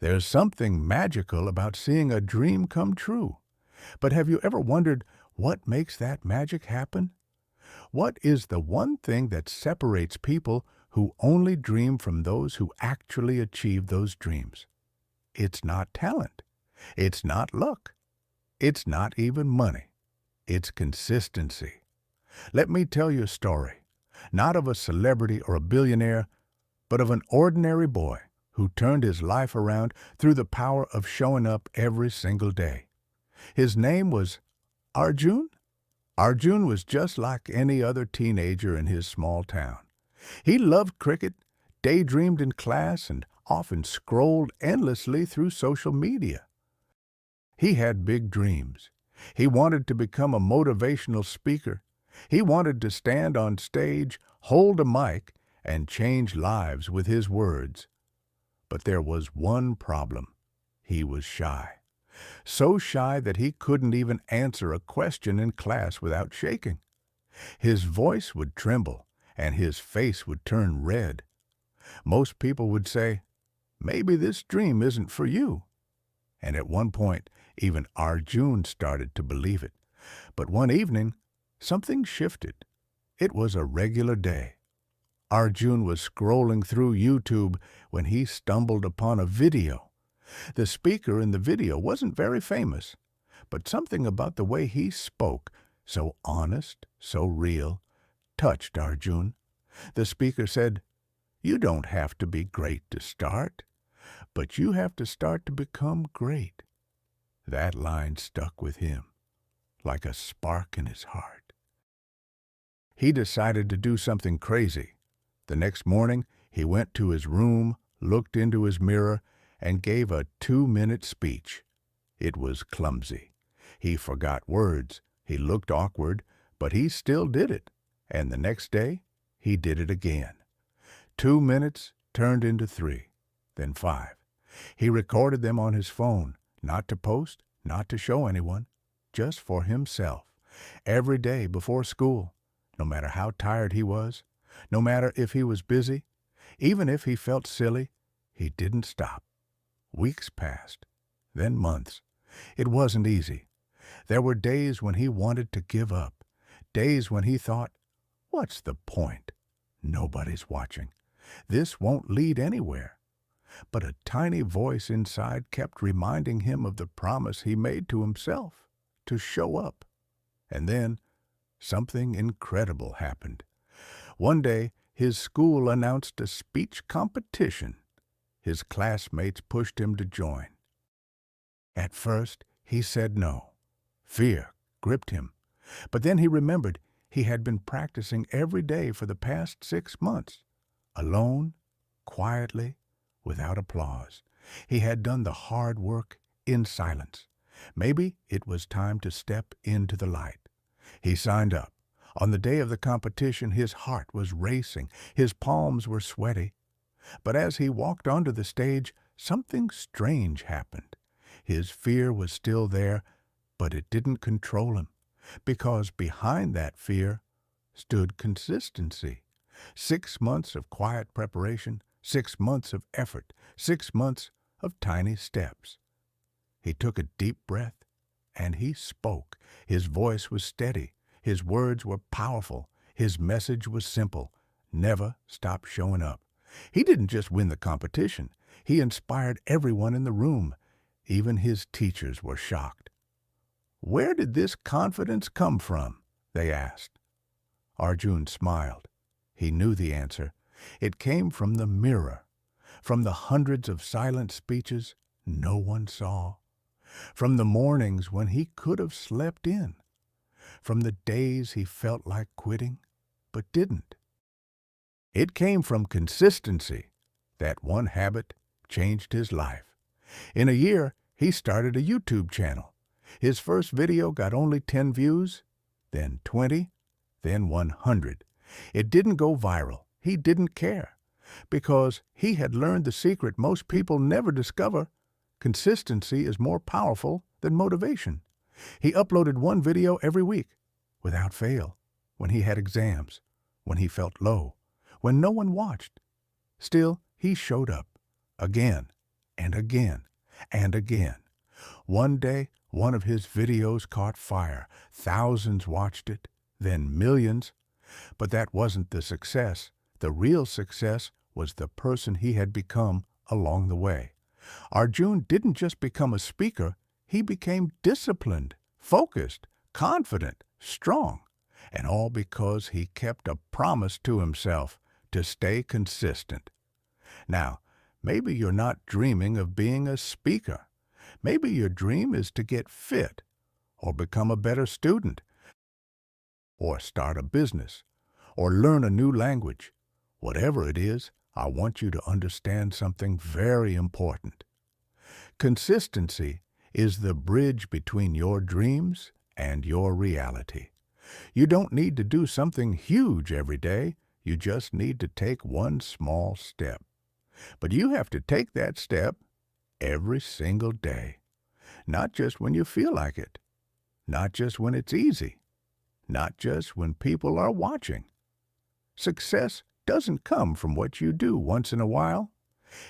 There's something magical about seeing a dream come true. But have you ever wondered what makes that magic happen? What is the one thing that separates people who only dream from those who actually achieve those dreams? It's not talent. It's not luck. It's not even money. It's consistency. Let me tell you a story, not of a celebrity or a billionaire, but of an ordinary boy who turned his life around through the power of showing up every single day. His name was Arjun. Arjun was just like any other teenager in his small town. He loved cricket, daydreamed in class, and often scrolled endlessly through social media. He had big dreams. He wanted to become a motivational speaker. He wanted to stand on stage, hold a mic, and change lives with his words. But there was one problem. He was shy. So shy that he couldn't even answer a question in class without shaking. His voice would tremble, and his face would turn red. Most people would say, "Maybe this dream isn't for you." And at one point, even Arjun started to believe it. But one evening, something shifted. It was a regular day. Arjun was scrolling through YouTube when he stumbled upon a video. The speaker in the video wasn't very famous, but something about the way he spoke, so honest, so real, touched Arjun. The speaker said, "You don't have to be great to start, but you have to start to become great." That line stuck with him, like a spark in his heart. He decided to do something crazy. The next morning, he went to his room, looked into his mirror, and gave a 2-minute speech. It was clumsy. He forgot words. He looked awkward, but he still did it. And the next day, he did it again. 2 minutes turned into 3, then 5. He recorded them on his phone, not to post, not to show anyone, just for himself. Every day before school, no matter how tired he was, no matter if he was busy, even if he felt silly, he didn't stop. Weeks passed, then months. It wasn't easy. There were days when he wanted to give up, days when he thought, "What's the point? Nobody's watching. This won't lead anywhere." But a tiny voice inside kept reminding him of the promise he made to himself, to show up. And then something incredible happened. One day, his school announced a speech competition. His classmates pushed him to join. At first, he said no. Fear gripped him. But then he remembered he had been practicing every day for the past 6 months. Alone, quietly, without applause. He had done the hard work in silence. Maybe it was time to step into the light. He signed up. On the day of the competition, his heart was racing. His palms were sweaty. But as he walked onto the stage, something strange happened. His fear was still there, but it didn't control him, because behind that fear stood consistency. 6 months of quiet preparation, 6 months of effort, 6 months of tiny steps. He took a deep breath, and he spoke. His voice was steady. His words were powerful. His message was simple. Never stop showing up. He didn't just win the competition. He inspired everyone in the room. Even his teachers were shocked. "Where did this confidence come from?" they asked. Arjun smiled. He knew the answer. It came from the mirror, from the hundreds of silent speeches no one saw, from the mornings when he could have slept in, from the days he felt like quitting but didn't. It came from consistency. That one habit changed his life. In a year, he started a YouTube channel. His first video got only 10 views, then 20, then 100. It didn't go viral. He didn't care, because he had learned the secret most people never discover. Consistency is more powerful than motivation. He uploaded one video every week, without fail, when he had exams, when he felt low, when no one watched. Still, he showed up, again and again and again. One day, one of his videos caught fire. Thousands watched it, then millions. But that wasn't the success. The real success was the person he had become along the way. Arjun didn't just become a speaker, he became disciplined, focused, confident, strong, and all because he kept a promise to himself to stay consistent. Now, maybe you're not dreaming of being a speaker. Maybe your dream is to get fit, or become a better student, or start a business, or learn a new language. Whatever it is, I want you to understand something very important. Consistency is the bridge between your dreams and your reality. You don't need to do something huge every day. You just need to take one small step. But you have to take that step every single day. Not just when you feel like it. Not just when it's easy. Not just when people are watching. Success doesn't come from what you do once in a while.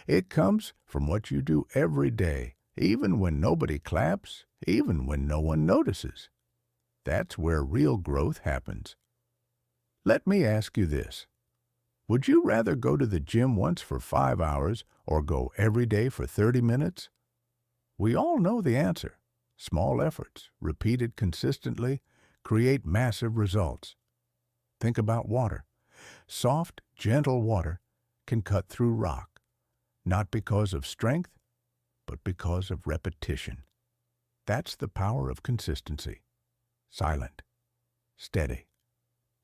It comes from what you do every day, even when nobody claps, even when no one notices. That's where real growth happens. Let me ask you this. Would you rather go to the gym once for 5 hours or go every day for 30 minutes? We all know the answer. Small efforts, repeated consistently, create massive results. Think about water. Soft, gentle water can cut through rock, not because of strength, but because of repetition. That's the power of consistency. Silent, steady,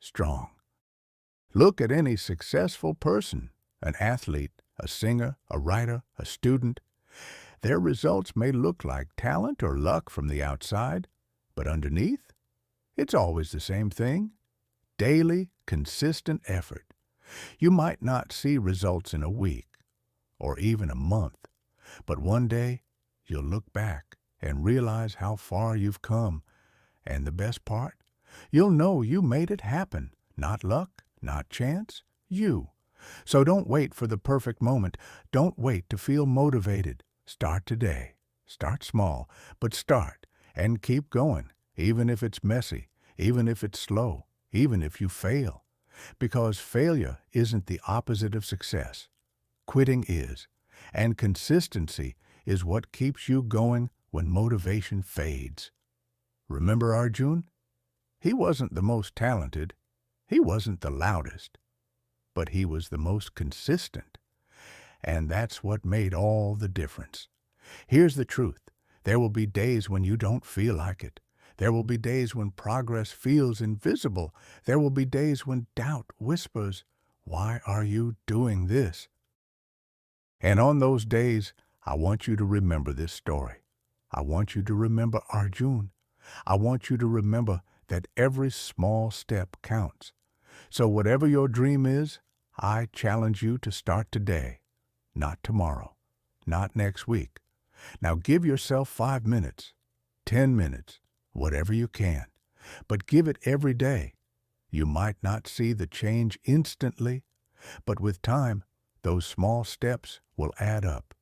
strong. Look at any successful person, an athlete, a singer, a writer, a student. Their results may look like talent or luck from the outside, but underneath, it's always the same thing. Daily, consistent effort. You might not see results in a week or even a month, but one day you'll look back and realize how far you've come. And the best part, you'll know you made it happen. Not luck, not chance, you. So don't wait for the perfect moment. Don't wait to feel motivated. Start today. Start small, but start and keep going, even if it's messy, even if it's slow, even if you fail. Because failure isn't the opposite of success. Quitting is. And consistency is what keeps you going when motivation fades. Remember Arjun? He wasn't the most talented. He wasn't the loudest. But he was the most consistent. And that's what made all the difference. Here's the truth. There will be days when you don't feel like it. There will be days when progress feels invisible. There will be days when doubt whispers, "Why are you doing this?" And on those days, I want you to remember this story. I want you to remember Arjun. I want you to remember that every small step counts. So whatever your dream is, I challenge you to start today, not tomorrow, not next week. Now give yourself 5 minutes, 10 minutes, whatever you can, but give it every day. You might not see the change instantly, but with time, those small steps will add up.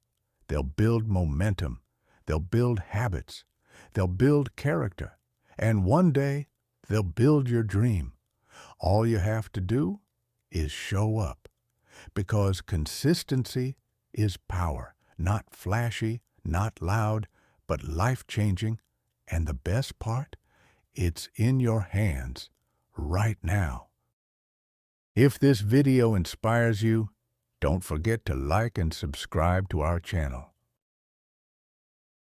They'll build momentum. They'll build habits. They'll build character. And one day, they'll build your dream. All you have to do is show up. Because consistency is power, not flashy, not loud, but life-changing. And the best part, it's in your hands right now. If this video inspires you, don't forget to like and subscribe to our channel.